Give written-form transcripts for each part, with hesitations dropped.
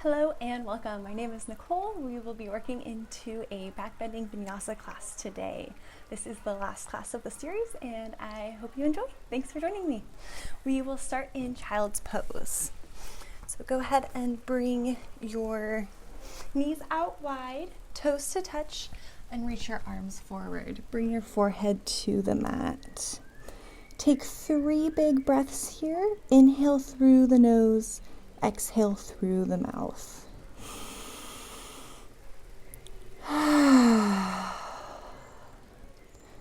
Hello and welcome. My name is Nicole. We will be working into a backbending Vinyasa class today. This is the last class of the series and I hope you enjoy. Thanks for joining me. We will start in child's pose. So go ahead and bring your knees out wide, toes to touch, and reach your arms forward. Bring your forehead to the mat. Take 3 big breaths here. Inhale through the nose. Exhale through the mouth.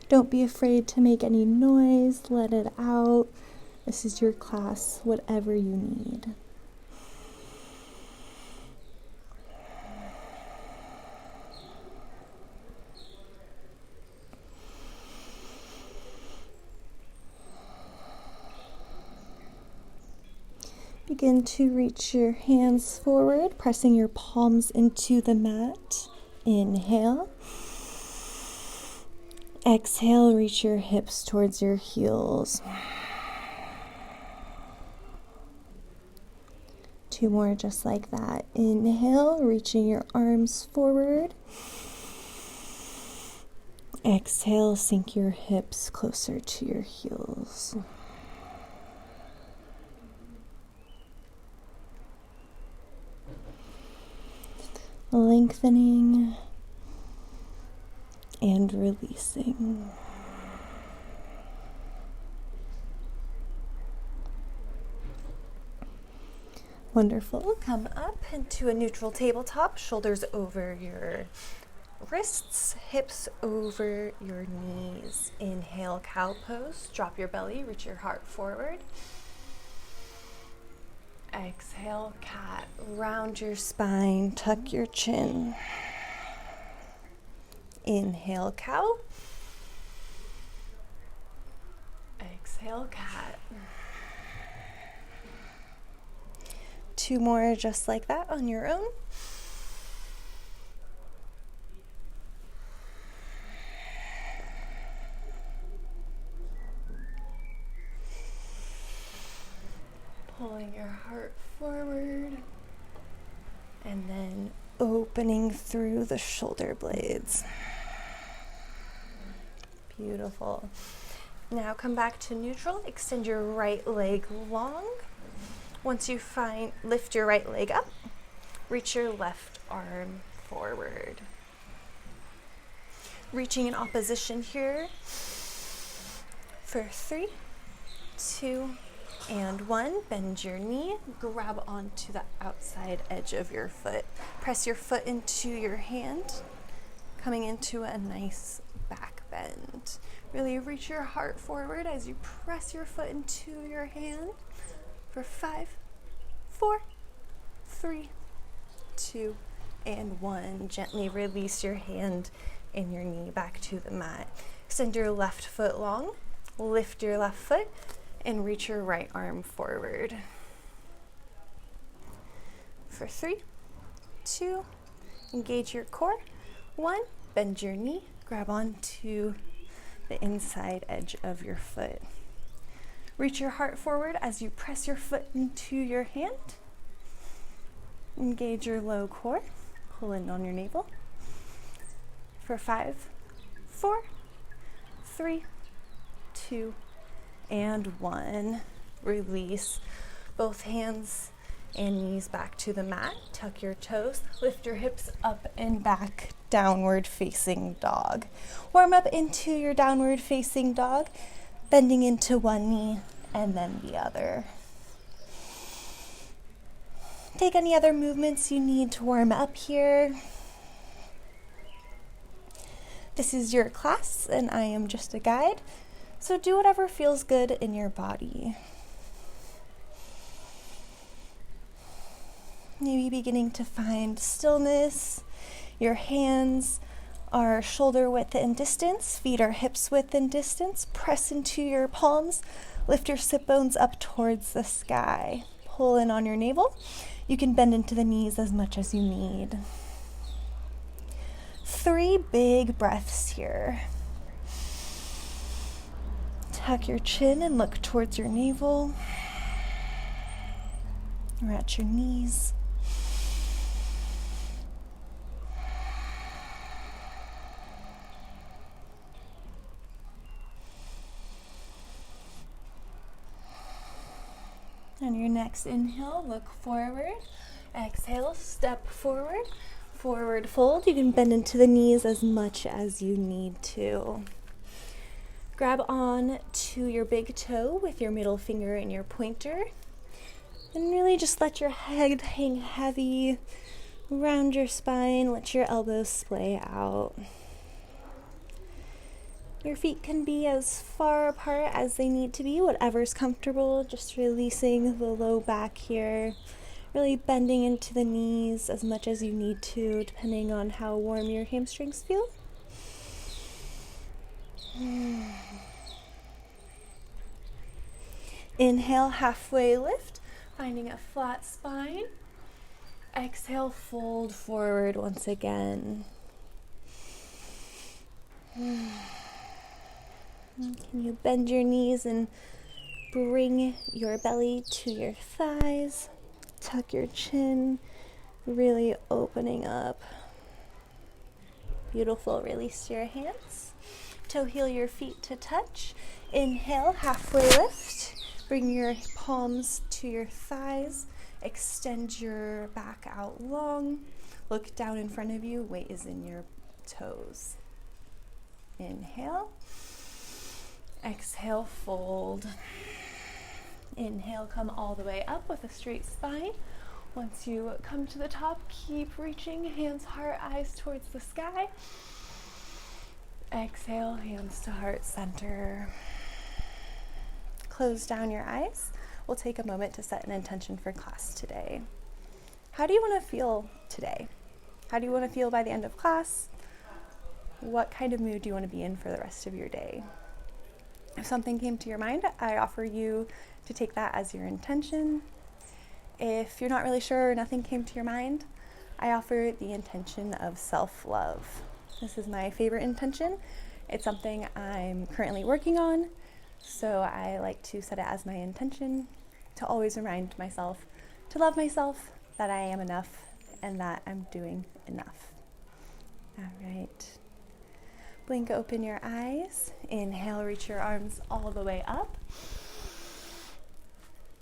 Don't be afraid to make any noise. Let it out. This is your class, whatever you need. Begin to reach your hands forward, pressing your palms into the mat. Inhale. Exhale, reach your hips towards your heels. 2 more just like that. Inhale, reaching your arms forward. Exhale, sink your hips closer to your heels. Lengthening and releasing. Wonderful. Come up into a neutral tabletop, shoulders over your wrists, hips over your knees. Inhale, cow pose. Drop your belly, reach your heart forward. Exhale, cat. Round your spine, tuck your chin. Inhale, cow. Exhale, cat. 2 more just like that on your own. Pulling your heart forward and then opening through the shoulder blades. Beautiful. Now come back to neutral. Extend your right leg long. Once you lift your right leg up, reach your left arm forward. Reaching in opposition here for 3, 2, and 1. Bend your knee, grab onto the outside edge of your foot. Press your foot into your hand, coming into a nice back bend. Really reach your heart forward as you press your foot into your hand for 5, 4, 3, 2, and 1. Gently release your hand and your knee back to the mat. Extend your left foot long, lift your left foot, and reach your right arm forward. For 3, 2, engage your core. 1, bend your knee, grab onto the inside edge of your foot. Reach your heart forward as you press your foot into your hand. Engage your low core, pull in on your navel. For 5, 4, 3, 2, and 1. Release both hands and knees back to the mat. Tuck your toes, lift your hips up and back, downward facing dog. Warm up into your downward facing dog, bending into one knee and then the other. Take any other movements you need to warm up here. This is your class and I am just a guide. So do whatever feels good in your body. Maybe beginning to find stillness. Your hands are shoulder width and distance. Feet are hips width and distance. Press into your palms. Lift your sit bones up towards the sky. Pull in on your navel. You can bend into the knees as much as you need. 3 big breaths here. Tuck your chin and look towards your navel. Or at your knees. Next inhale, look forward. Exhale, step forward. Forward fold. You can bend into the knees as much as you need to. Grab on to your big toe with your middle finger and your pointer. And really just let your head hang heavy around your spine. Let your elbows splay out. Your feet can be as far apart as they need to be, whatever's comfortable. Just releasing the low back here. Really bending into the knees as much as you need to, depending on how warm your hamstrings feel. Inhale, halfway lift, finding a flat spine. Exhale, fold forward once again. Can you bend your knees and bring your belly to your thighs? Tuck your chin, really opening up. Beautiful. Release your hands. Toe heel your feet to touch. Inhale, halfway lift. Bring your palms to your thighs. Extend your back out long. Look down in front of you. Weight is in your toes. Inhale. Exhale, fold. Inhale, come all the way up with a straight spine. Once you come to the top, keep reaching, hands, heart, eyes towards the sky. Exhale, hands to heart center. Close down your eyes. We'll take a moment to set an intention for class today. How do you want to feel today? How do you want to feel by the end of class? What kind of mood do you want to be in for the rest of your day? If something came to your mind, I offer you to take that as your intention. If you're not really sure or nothing came to your mind, I offer the intention of self-love. This is my favorite intention. It's something I'm currently working on, so I like to set it as my intention to always remind myself to love myself, that I am enough, and that I'm doing enough. All right. Blink open your eyes. Inhale, reach your arms all the way up.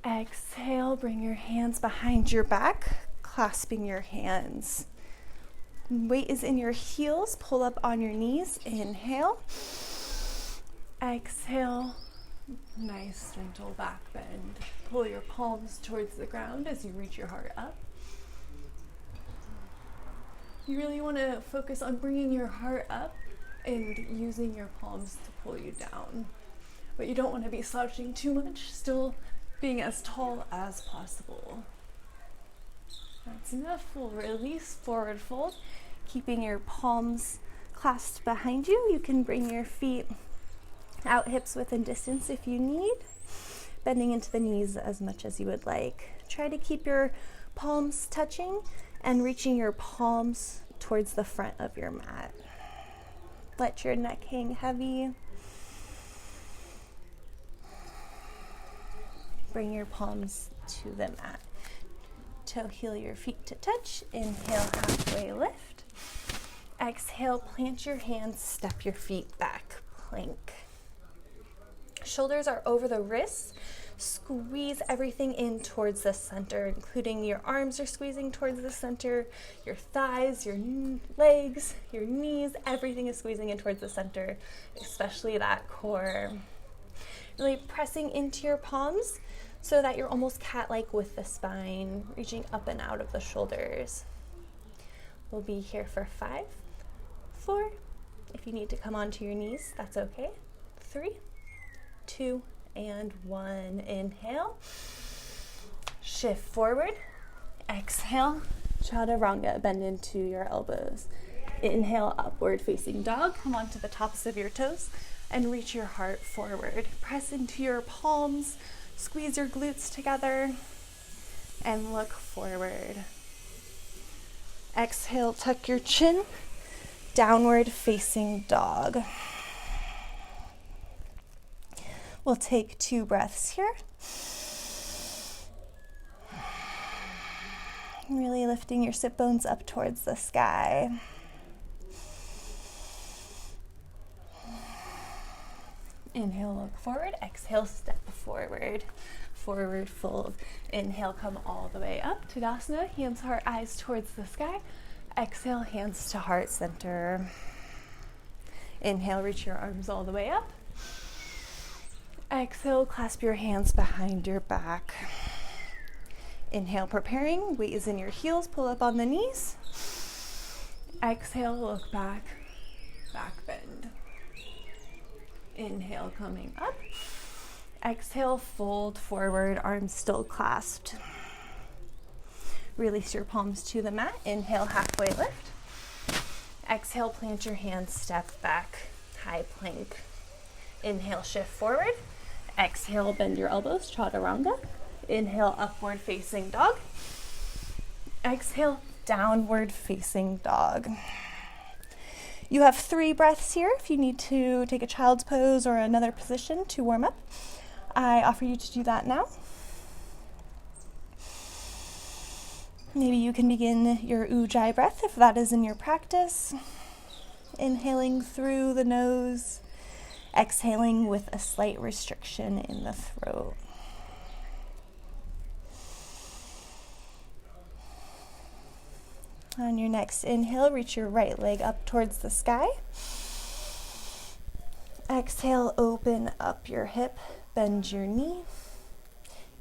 Exhale, bring your hands behind your back, clasping your hands. Weight is in your heels. Pull up on your knees. Inhale. Exhale. Nice gentle back bend. Pull your palms towards the ground as you reach your heart up. You really want to focus on bringing your heart up and using your palms to pull you down. But you don't want to be slouching too much, still being as tall as possible. That's enough. We'll release, forward fold, keeping your palms clasped behind you. You can bring your feet out hips within distance if you need, bending into the knees as much as you would like. Try to keep your palms touching and reaching your palms towards the front of your mat. Let your neck hang heavy. Bring your palms to the mat. Toe heel your feet to touch. Inhale, halfway lift. Exhale, plant your hands, step your feet back, plank. Shoulders are over the wrists. Squeeze everything in towards the center, including your arms are squeezing towards the center, your thighs, your legs, your knees, everything is squeezing in towards the center, especially that core. Really pressing into your palms so that you're almost cat-like with the spine, reaching up and out of the shoulders. We'll be here for 5, 4. If you need to come onto your knees, that's okay. 3, 2, and 1. Inhale. Shift forward. Exhale. Chaturanga. Bend into your elbows. Inhale, upward facing dog. Come onto the tops of your toes and reach your heart forward. Press into your palms. Squeeze your glutes together and look forward. Exhale, tuck your chin. Downward facing dog. We'll take 2 breaths here. Really lifting your sit bones up towards the sky. Inhale, look forward. Exhale, step forward. forward fold. Inhale, come all the way up. Tadasana, hands, heart, eyes towards the sky. Exhale, hands to heart center. Inhale, reach your arms all the way up. Exhale, clasp your hands behind your back. Inhale, preparing, weight is in your heels, pull up on the knees. Exhale, look back, back bend. Inhale, coming up. Exhale, fold forward, arms still clasped. Release your palms to the mat. Inhale, halfway lift. Exhale, plant your hands, step back, high plank. Inhale, shift forward. Exhale, bend your elbows, chaturanga. Inhale, upward facing dog. Exhale, downward facing dog. You have 3 breaths here. If you need to take a child's pose or another position to warm up, I offer you to do that now. Maybe you can begin your Ujjayi breath if that is in your practice. Inhaling through the nose, exhaling with a slight restriction in the throat. On your next inhale, reach your right leg up towards the sky. Exhale, open up your hip, bend your knee.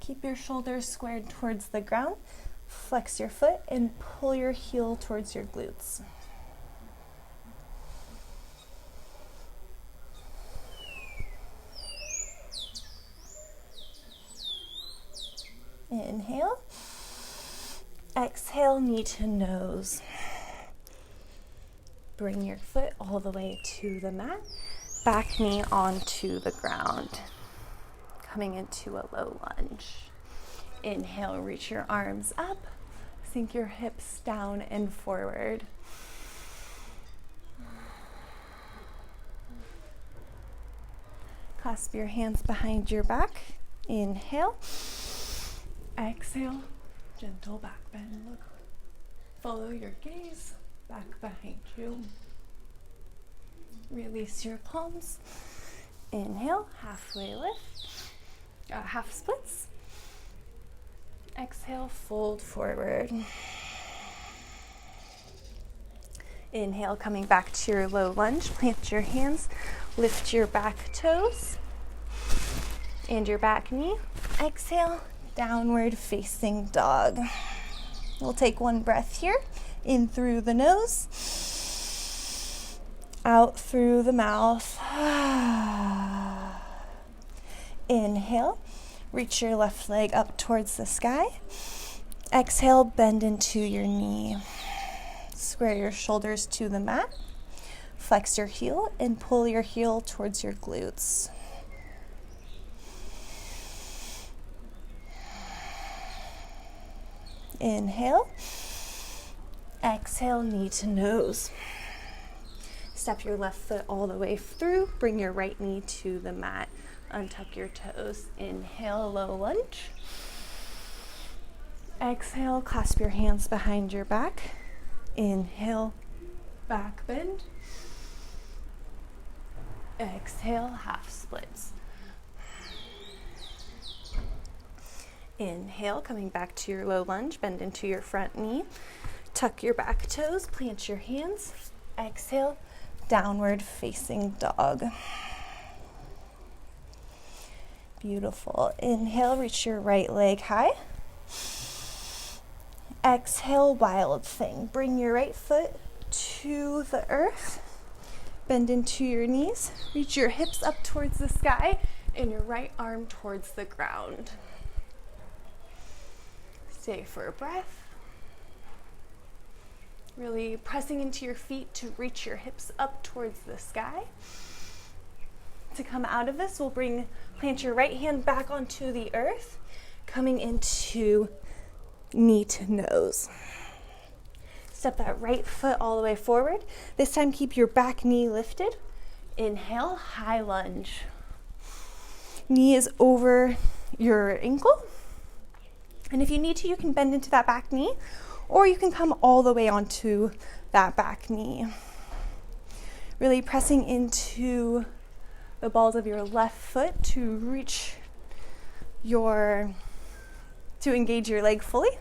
Keep your shoulders squared towards the ground. Flex your foot and pull your heel towards your glutes. Inhale. Exhale, knee to nose. Bring your foot all the way to the mat. Back knee onto the ground. Coming into a low lunge. Inhale, reach your arms up. Sink your hips down and forward. Clasp your hands behind your back. Inhale. Exhale. Gentle back bend. Look. Follow your gaze back behind you. Release your palms. Inhale, halfway lift. Half splits. Exhale, fold forward. Inhale, coming back to your low lunge. Plant your hands. Lift your back toes and your back knee. Exhale. Downward facing dog. We'll take one breath here. In through the nose. Out through the mouth. Inhale. Reach your left leg up towards the sky. Exhale, bend into your knee. Square your shoulders to the mat. Flex your heel and pull your heel towards your glutes. Inhale. Exhale, knee to nose. Step your left foot all the way through. Bring your right knee to the mat. Untuck your toes. Inhale, low lunge. Exhale, clasp your hands behind your back. Inhale, back bend. Exhale, half splits. Inhale, coming back to your low lunge, bend into your front knee. Tuck your back toes, plant your hands. Exhale, downward facing dog. Beautiful. Inhale, reach your right leg high. Exhale, wild thing. Bring your right foot to the earth. Bend into your knees. Reach your hips up towards the sky and your right arm towards the ground. Stay for a breath. Really pressing into your feet to reach your hips up towards the sky. To come out of this, we'll plant your right hand back onto the earth, coming into knee to nose. Step that right foot all the way forward. This time keep your back knee lifted. Inhale, high lunge. Knee is over your ankle. And if you need to, you can bend into that back knee, or you can come all the way onto that back knee. Really pressing into the balls of your left foot to reach engage your leg fully.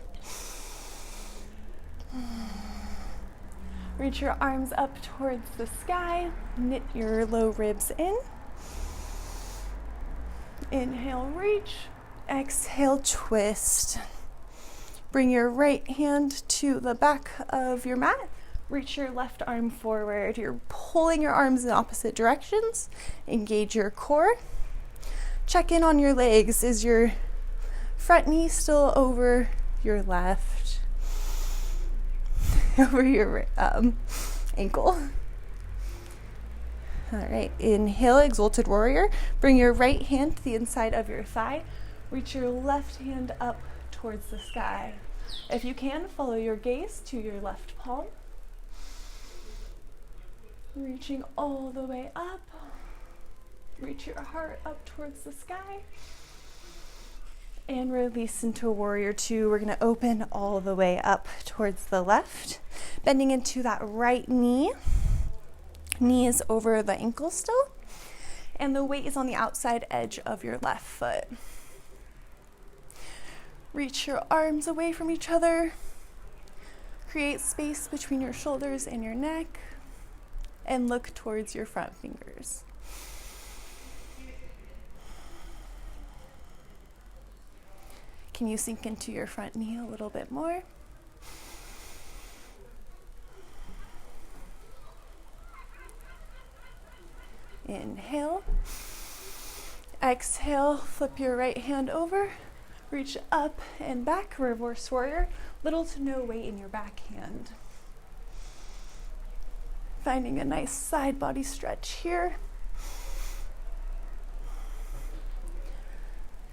Reach your arms up towards the sky. Knit your low ribs in. Inhale, reach. Exhale, twist. Bring your right hand to the back of your mat. Reach your left arm forward. You're pulling your arms in opposite directions. Engage your core. Check in on your legs. Is your front knee still over your left? Over your ankle. All right, inhale, exalted warrior. Bring your right hand to the inside of your thigh. Reach your left hand up towards the sky. If you can, follow your gaze to your left palm. Reaching all the way up. Reach your heart up towards the sky. And release into warrior two. We're going to open all the way up towards the left. Bending into that right knee. Knee is over the ankle still. And the weight is on the outside edge of your left foot. Reach your arms away from each other. Create space between your shoulders and your neck. And look towards your front fingers. Can you sink into your front knee a little bit more? Inhale. Exhale, flip your right hand over. Reach up and back, reverse warrior. Little to no weight in your back hand. Finding a nice side body stretch here.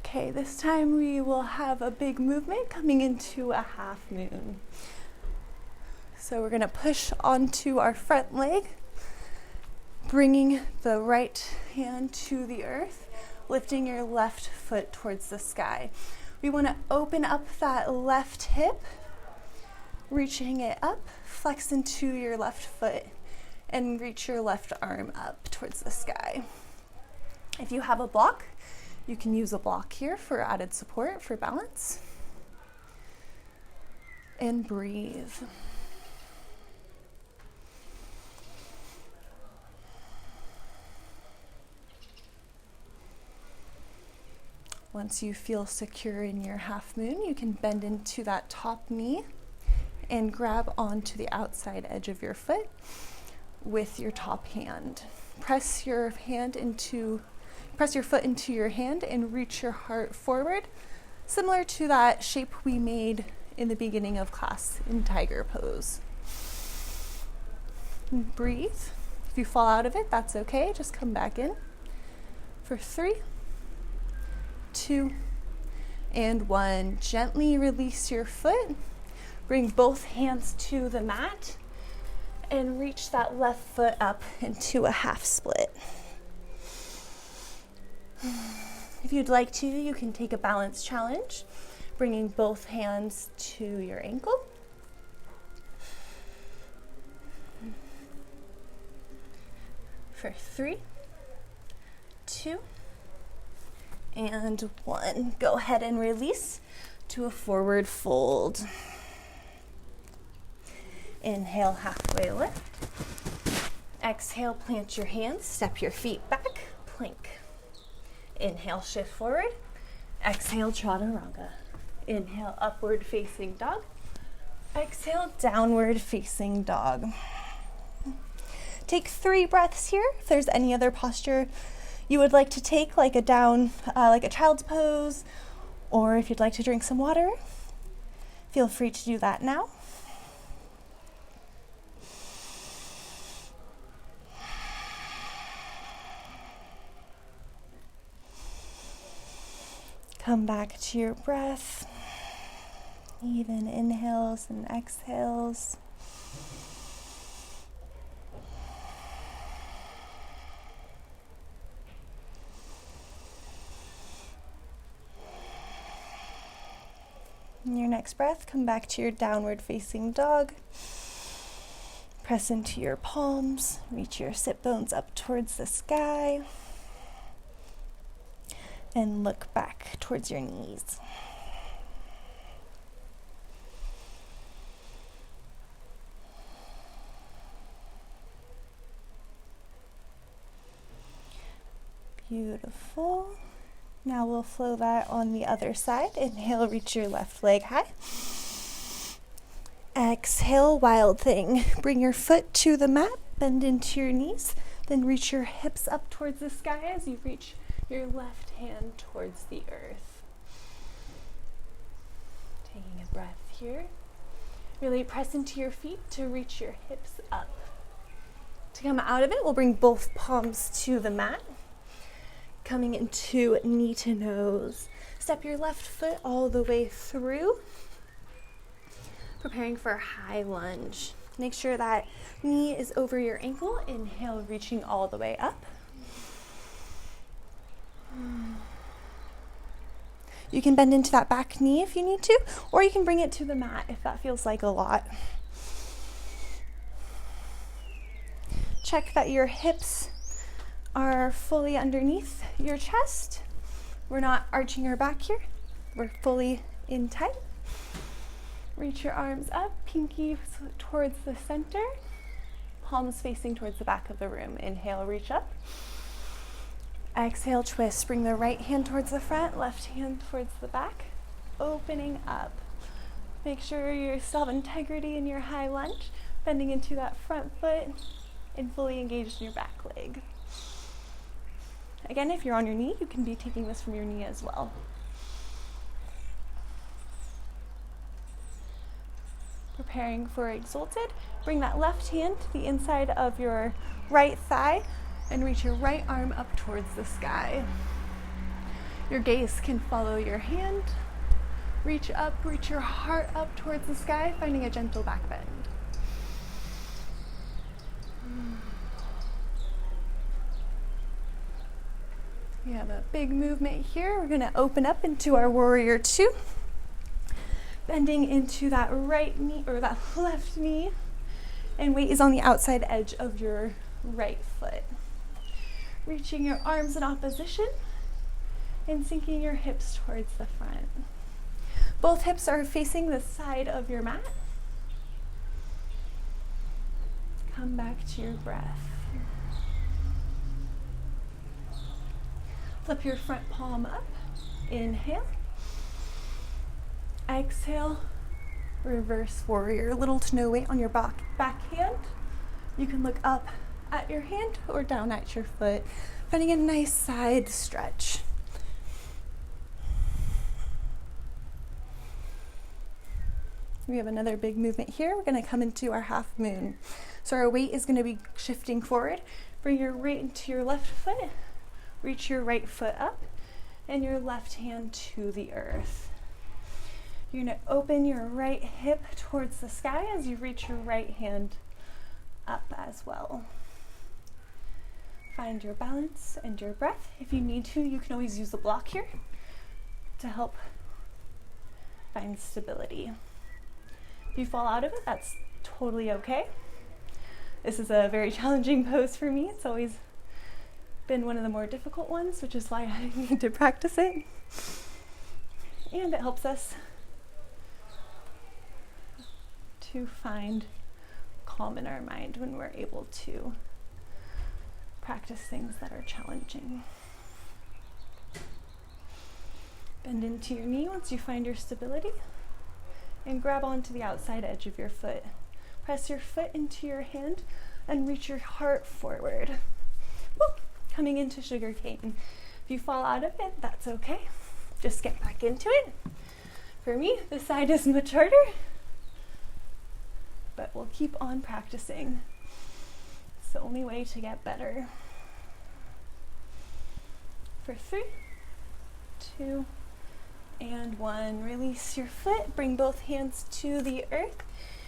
Okay, this time we will have a big movement coming into a half moon. So we're going to push onto our front leg, bringing the right hand to the earth, lifting your left foot towards the sky. We want to open up that left hip, reaching it up, flex into your left foot, and reach your left arm up towards the sky. If you have a block, you can use a block here for added support, for balance. And breathe. Once you feel secure in your half moon, you can bend into that top knee and grab onto the outside edge of your foot with your top hand. Press your foot into your hand and reach your heart forward, similar to that shape we made in the beginning of class in Tiger Pose. And breathe. If you fall out of it, that's okay. Just come back in for 3, 2, and 1. Gently release your foot. Bring both hands to the mat and reach that left foot up into a half split. If you'd like to, you can take a balance challenge, bringing both hands to your ankle. For 3, 2, and 1. Go ahead and release to a forward fold. Inhale, halfway lift. Exhale, plant your hands, step your feet back, plank. Inhale, shift forward. Exhale, chaturanga. Inhale, upward facing dog. Exhale, downward facing dog. Take 3 breaths here. If there's any other posture you would like to take, like a child's pose, or if you'd like to drink some water, feel free to do that now. Come back to your breath, even inhales and exhales. In your next breath, come back to your downward facing dog. Press into your palms, reach your sit bones up towards the sky. And look back towards your knees. Beautiful. Now we'll flow that on the other side. Inhale, reach your left leg high. Exhale, wild thing. Bring your foot to the mat, bend into your knees, then reach your hips up towards the sky as you reach your left hand towards the earth. Taking a breath here. Really press into your feet to reach your hips up. To come out of it, we'll bring both palms to the mat. Coming into knee to nose. Step your left foot all the way through. Preparing for a high lunge. Make sure that knee is over your ankle. Inhale, reaching all the way up. You can bend into that back knee if you need to, or you can bring it to the mat if that feels like a lot. Check that your hips are fully underneath your chest. We're not arching our back here. We're fully in tight. Reach your arms up, pinky towards the center, palms facing towards the back of the room. Inhale, reach up. Exhale, twist. Bring the right hand towards the front, left hand towards the back, opening up. Make sure you still have integrity in your high lunge, bending into that front foot and fully engaged in your back leg. Again, if you're on your knee, you can be taking this from your knee as well. Preparing for exalted, bring that left hand to the inside of your right thigh and reach your right arm up towards the sky. Your gaze can follow your hand. Reach up, reach your heart up towards the sky, finding a gentle back bend. We have a big movement here. We're going to open up into our warrior two. Bending into that right knee or that left knee, and weight is on the outside edge of your right foot. Reaching your arms in opposition and sinking your hips towards the front. Both hips are facing the side of your mat. Come back to your breath. Flip your front palm up. Inhale. Exhale, reverse warrior. Little to no weight on your back hand. You can look up at your hand or down at your foot, finding a nice side stretch. We have another big movement here. We're going to come into our half moon. So our weight is going to be shifting forward. Bring your right into your left foot. Reach your right foot up and your left hand to the earth. You're going to open your right hip towards the sky as you reach your right hand up as well. Find your balance and your breath. If you need to, you can always use the block here to help find stability. If you fall out of it, that's totally okay. This is a very challenging pose for me. It's always been one of the more difficult ones, which is why I need to practice it. And it helps us to find calm in our mind when we're able to practice things that are challenging. Bend into your knee once you find your stability and grab onto the outside edge of your foot. Press your foot into your hand and reach your heart forward. Woo! Coming into Sugarcane. If you fall out of it, that's okay. Just get back into it. For me, this side is much harder, but we'll keep on practicing. It's the only way to get better. For 3, 2, and 1. Release your foot, bring both hands to the earth,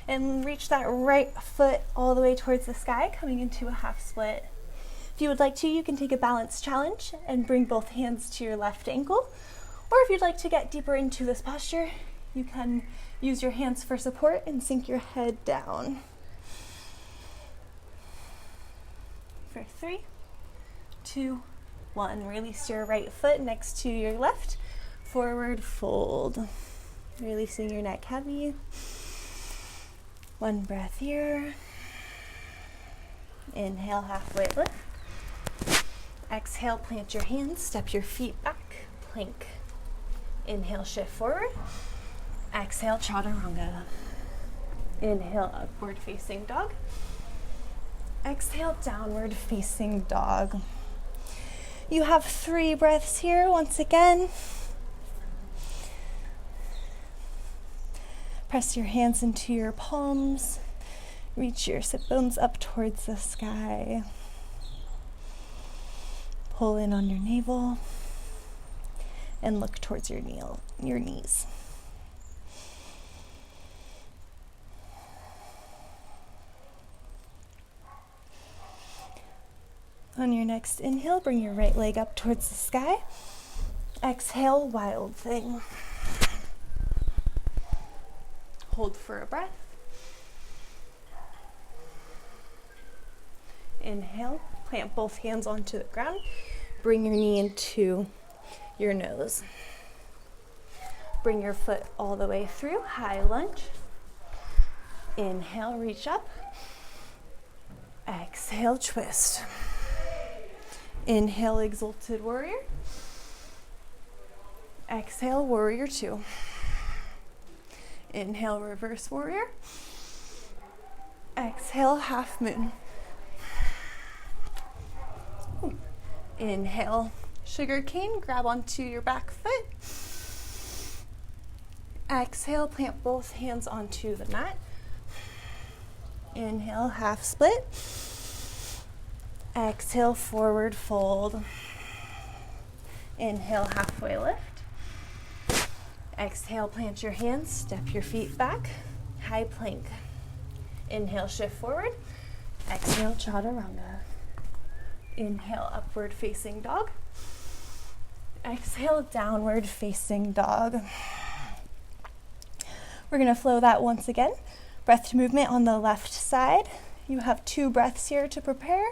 and reach that right foot all the way towards the sky, coming into a half split. If you would like to, you can take a balance challenge and bring both hands to your left ankle. Or if you'd like to get deeper into this posture, you can use your hands for support and sink your head down. For 3, 2, 1. Release your right foot next to your left. Forward fold. Releasing your neck heavy. 1 breath here. Inhale, halfway lift. Exhale, plant your hands, step your feet back, plank. Inhale, shift forward. Exhale, chaturanga. Inhale, upward facing dog. Exhale, downward facing dog. You have 3 breaths here once again. Press your hands into your palms. Reach your sit bones up towards the sky. Pull in on your navel and look towards your knees. On your next inhale, bring your right leg up towards the sky. Exhale, wild thing. Hold for a breath. Inhale, plant both hands onto the ground. Bring your knee into your nose. Bring your foot all the way through, high lunge. Inhale, reach up. Exhale, twist. Inhale, exalted warrior. Exhale, warrior 2. Inhale, reverse warrior. Exhale, half moon. Inhale, sugarcane, grab onto your back foot. Exhale, plant both hands onto the mat. Inhale, half split. Exhale, forward fold. Inhale, halfway lift. Exhale, plant your hands, step your feet back, high plank. Inhale, shift forward. Exhale, chaturanga. Inhale, upward facing dog. Exhale, downward facing dog. We're going to flow that once again. Breath to movement on the left side. You have 2 breaths here to prepare.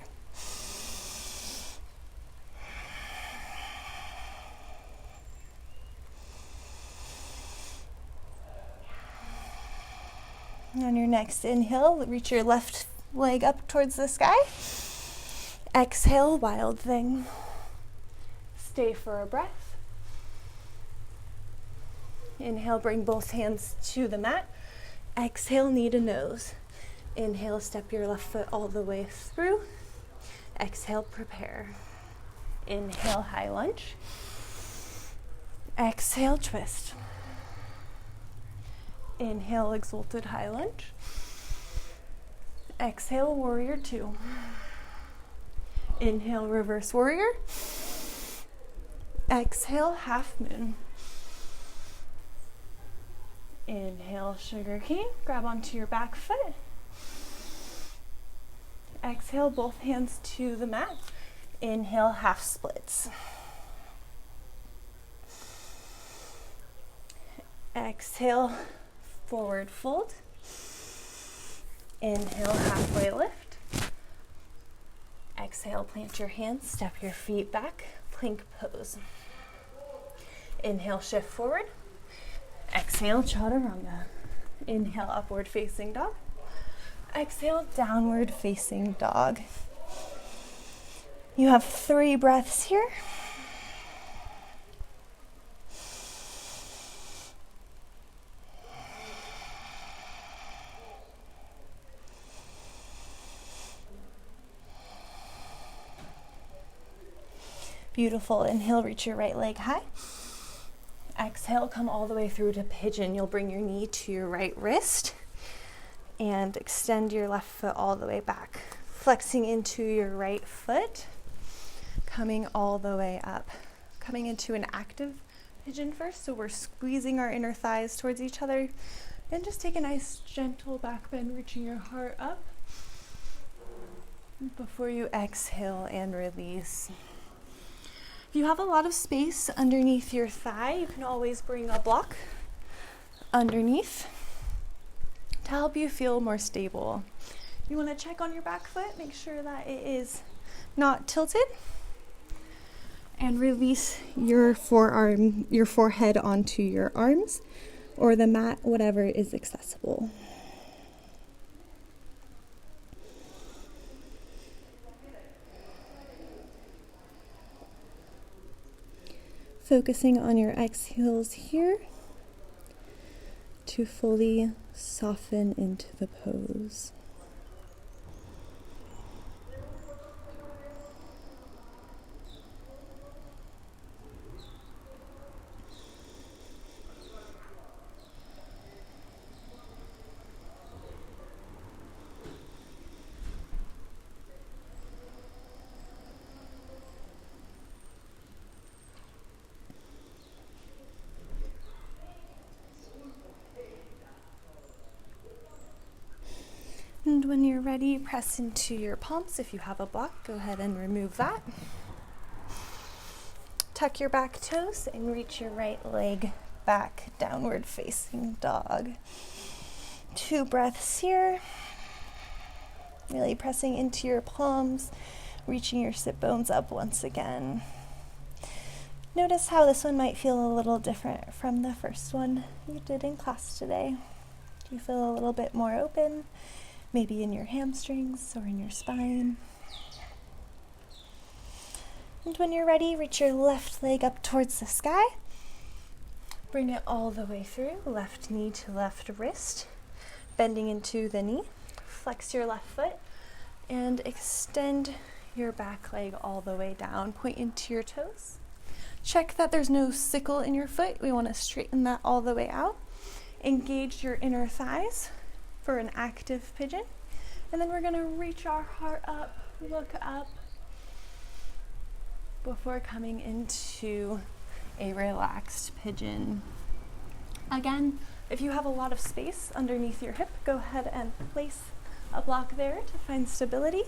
On your next inhale, reach your left leg up towards the sky. Exhale, wild thing. Stay for a breath. Inhale, bring both hands to the mat. Exhale, knee to nose. Inhale, step your left foot all the way through. Exhale, prepare. Inhale, high lunge. Exhale, twist. Inhale, exalted high lunge. Exhale, warrior 2. Inhale, reverse warrior. Exhale, half moon. Inhale, sugarcane. Grab onto your back foot. Exhale, both hands to the mat. Inhale, half splits. Exhale, forward fold. Inhale, halfway lift. Exhale, plant your hands, step your feet back, plank pose. Inhale, shift forward. Exhale, chaturanga. Inhale, upward facing dog. Exhale, downward facing dog. You have 3 breaths here. Beautiful. Inhale, reach your right leg high. Exhale, come all the way through to pigeon. You'll bring your knee to your right wrist and extend your left foot all the way back. Flexing into your right foot, coming all the way up. Coming into an active pigeon first, so we're squeezing our inner thighs towards each other. And just take a nice gentle back bend, reaching your heart up before you exhale and release. If you have a lot of space underneath your thigh, you can always bring a block underneath to help you feel more stable. You want to check on your back foot, make sure that it is not tilted. And release your forehead onto your arms or the mat, whatever is accessible. Focusing on your exhales here to fully soften into the pose. And when you're ready, press into your palms. If you have a block, go ahead and remove that. Tuck your back toes and reach your right leg back, downward facing dog. 2 breaths here. Really pressing into your palms, reaching your sit bones up once again. Notice how this one might feel a little different from the first one you did in class today. Do you feel a little bit more open? Maybe in your hamstrings or in your spine. And when you're ready, reach your left leg up towards the sky. Bring it all the way through, left knee to left wrist, bending into the knee. Flex your left foot and extend your back leg all the way down. Point into your toes. Check that there's no sickle in your foot. We want to straighten that all the way out. Engage your inner thighs for an active pigeon. And then we're going to reach our heart up, look up, before coming into a relaxed pigeon. Again, if you have a lot of space underneath your hip, go ahead and place a block there to find stability.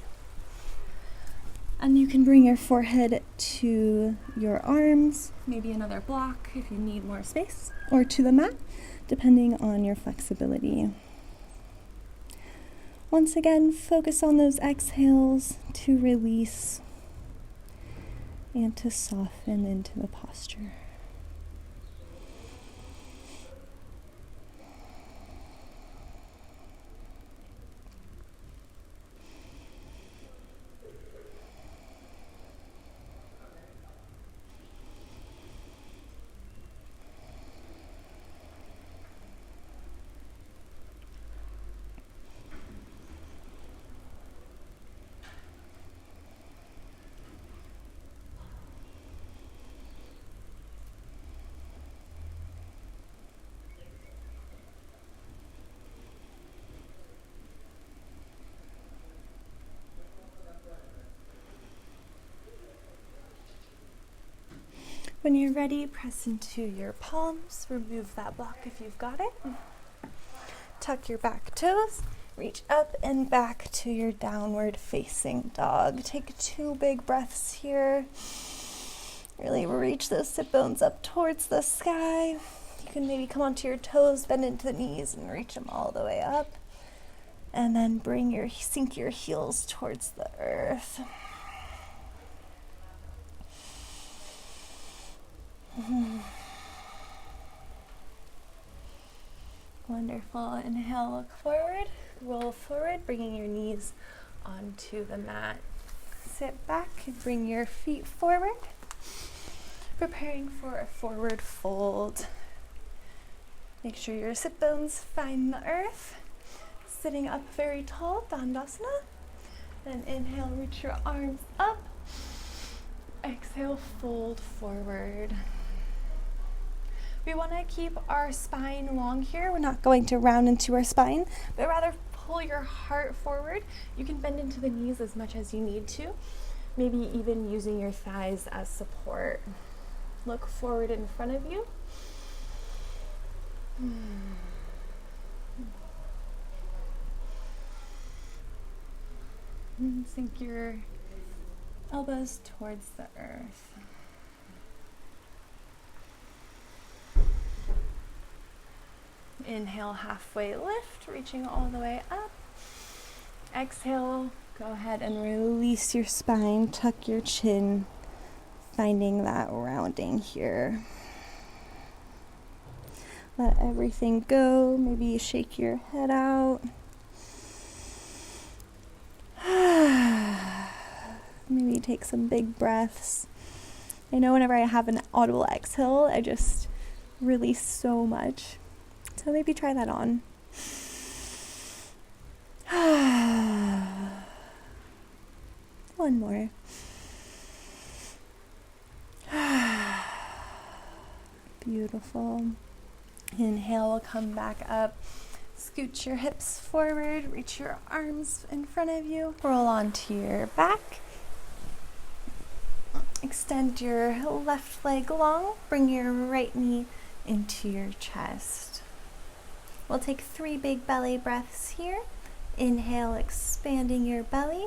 And you can bring your forehead to your arms, maybe another block if you need more space, or to the mat, depending on your flexibility. Once again, focus on those exhales to release and to soften into the posture. When you're ready, press into your palms. Remove that block if you've got it. Tuck your back toes. Reach up and back to your downward facing dog. Take 2 big breaths here. Really reach those sit bones up towards the sky. You can maybe come onto your toes, bend into the knees, and reach them all the way up. And then sink your heels towards the earth. Wonderful. Inhale, look forward, roll forward, bringing your knees onto the mat. Sit back and bring your feet forward, preparing for a forward fold. Make sure your sit bones find the earth. Sitting up very tall, Dandasana. Then inhale, reach your arms up. Exhale, fold forward. We want to keep our spine long here. We're not going to round into our spine, but rather pull your heart forward. You can bend into the knees as much as you need to, maybe even using your thighs as support. Look forward in front of you. Sink your elbows towards the earth. Inhale, halfway lift, reaching all the way up. Exhale, go ahead and release your spine, tuck your chin, finding that rounding here. Let everything go. Maybe you shake your head out. Maybe take some big breaths. I know whenever I have an audible exhale, I just release so much. So maybe try that on. One more. Beautiful. Inhale, we'll come back up. Scoot your hips forward, reach your arms in front of you. Roll onto your back. Extend your left leg long. Bring your right knee into your chest. We'll take 3 big belly breaths here. Inhale, expanding your belly.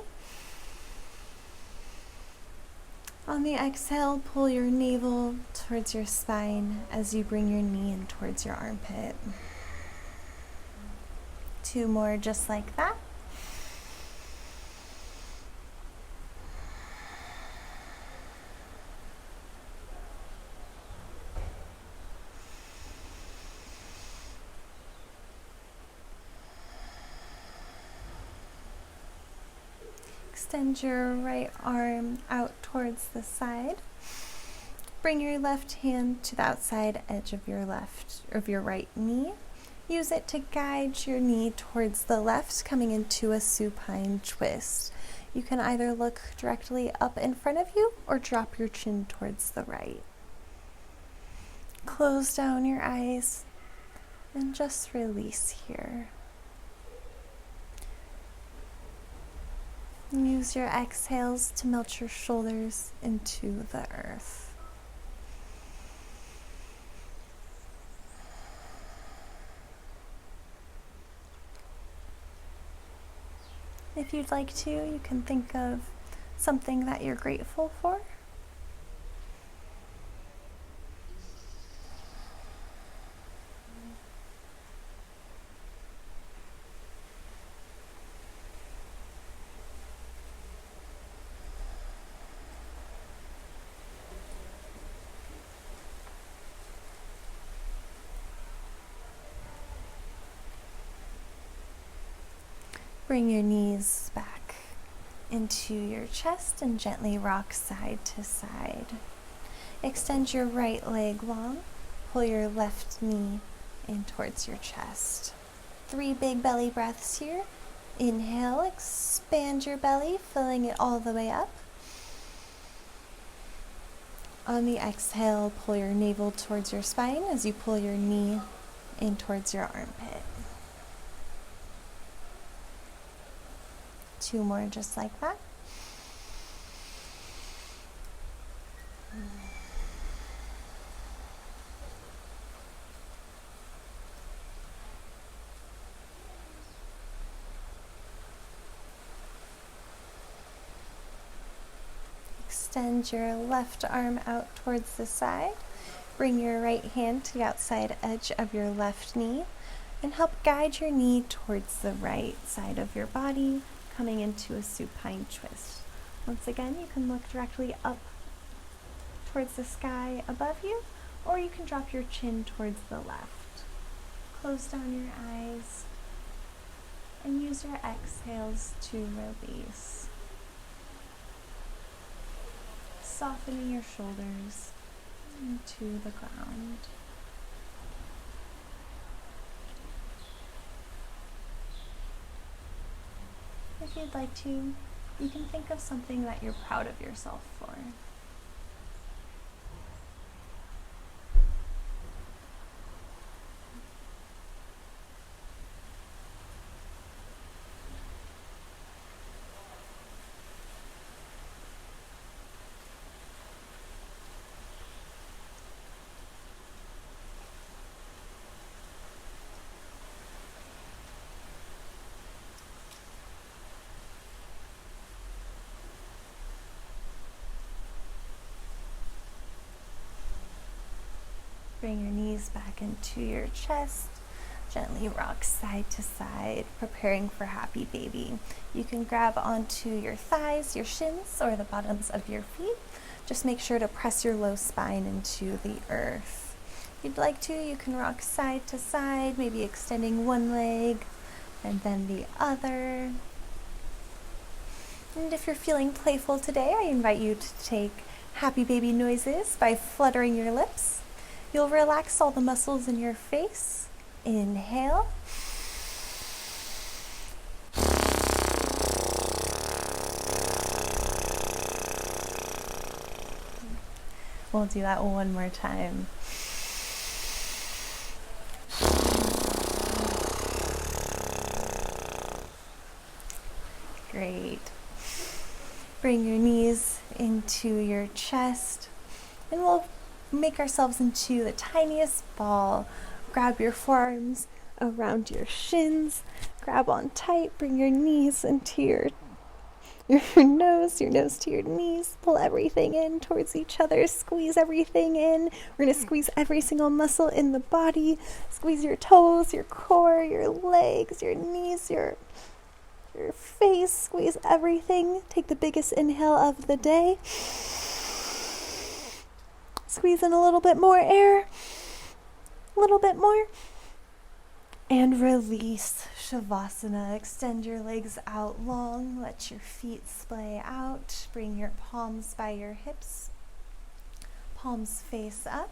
On the exhale, pull your navel towards your spine as you bring your knee in towards your armpit. 2 more just like that. Extend your right arm out towards the side. Bring your left hand to the outside edge of your right knee. Use it to guide your knee towards the left, coming into a supine twist. You can either look directly up in front of you or drop your chin towards the right. Close down your eyes and just release here. Use your exhales to melt your shoulders into the earth. If you'd like to, you can think of something that you're grateful for. Bring your knees back into your chest and gently rock side to side. Extend your right leg long. Pull your left knee in towards your chest. 3 big belly breaths here. Inhale, expand your belly, filling it all the way up. On the exhale, pull your navel towards your spine as you pull your knee in towards your armpit. 2 more just like that. Extend your left arm out towards the side. Bring your right hand to the outside edge of your left knee and help guide your knee towards the right side of your body, coming into a supine twist. Once again, you can look directly up towards the sky above you, or you can drop your chin towards the left. Close down your eyes and use your exhales to release. Softening your shoulders into the ground. If you'd like to, you can think of something that you're proud of yourself for. Bring your knees back into your chest. Gently rock side to side, preparing for happy baby. You can grab onto your thighs, your shins, or the bottoms of your feet. Just make sure to press your low spine into the earth. If you'd like to, you can rock side to side, maybe extending one leg and then the other. And if you're feeling playful today, I invite you to take happy baby noises by fluttering your lips. You'll relax all the muscles in your face. Inhale. We'll do that one more time. Great. Bring your knees into your chest, and we'll make ourselves into the tiniest ball. Grab your forearms around your shins, grab on tight, bring your knees into your nose to your knees, pull everything in towards each other, squeeze everything in. We're going to squeeze every single muscle in the body, squeeze your toes, your core, your legs, your knees, your face, squeeze everything. Take the biggest inhale of the day. Squeeze in a little bit more air, a little bit more. And release, Shavasana. Extend your legs out long. Let your feet splay out. Bring your palms by your hips. Palms face up.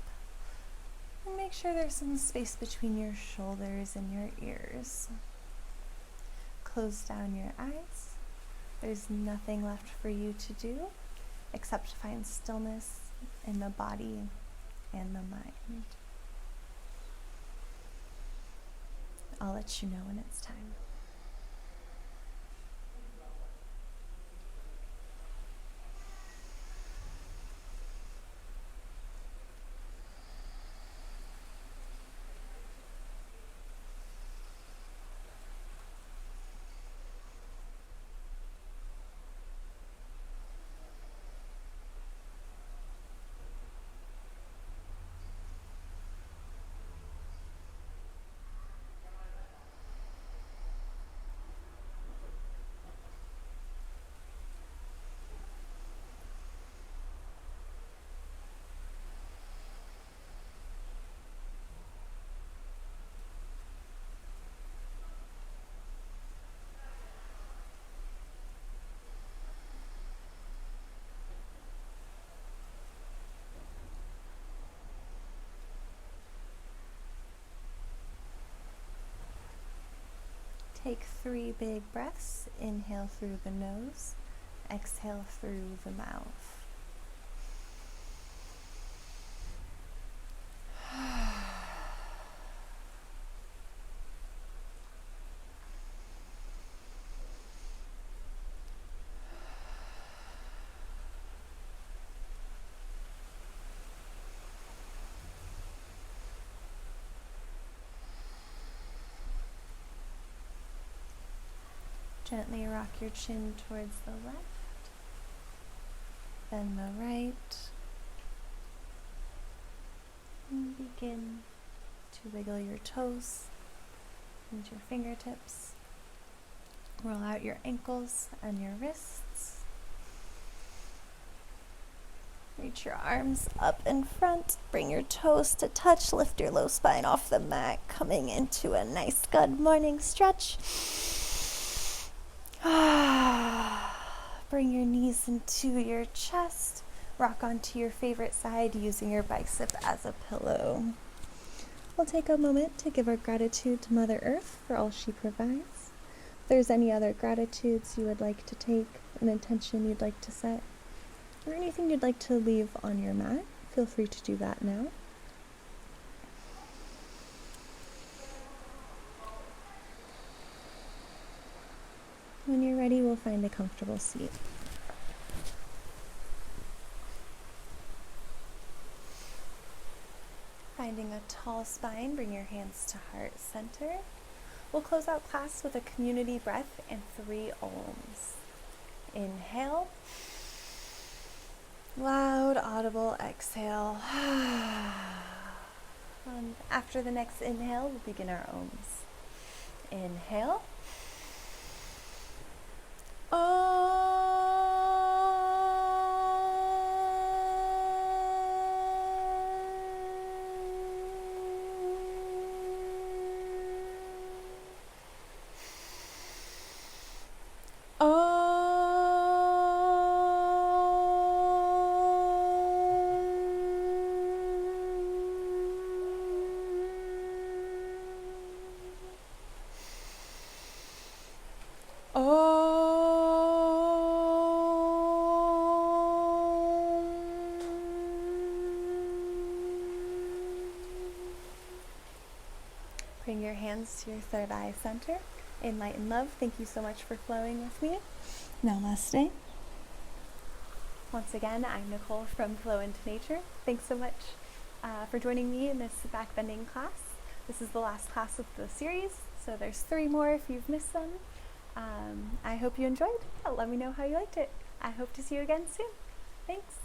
And make sure there's some space between your shoulders and your ears. Close down your eyes. There's nothing left for you to do except to find stillness in the body and the mind. I'll let you know when it's time. Take 3 big breaths. Inhale through the nose, exhale through the mouth. Gently rock your chin towards the left, then the right, and begin to wiggle your toes and your fingertips. Roll out your ankles and your wrists. Reach your arms up in front, bring your toes to touch, lift your low spine off the mat, coming into a nice good morning stretch. Bring your knees into your chest. Rock onto your favorite side using your bicep as a pillow. We'll take a moment to give our gratitude to Mother Earth for all she provides. If there's any other gratitudes you would like to take, an intention you'd like to set, or anything you'd like to leave on your mat, feel free to do that now. When you're ready, we'll find a comfortable seat. Finding a tall spine, bring your hands to heart center. We'll close out class with a community breath and 3 ohms. Inhale. Loud, audible exhale. After the next inhale, we'll begin our ohms. Inhale. Om. Bring your hands to your third eye center. In light and love, thank you so much for flowing with me. Namaste. Once again, I'm Nicole from Flow into Nature. Thanks so much for joining me in this backbending class. This is the last class of the series, so there's 3 more if you've missed them. I hope you enjoyed. Let me know how you liked it. I hope to see you again soon. Thanks.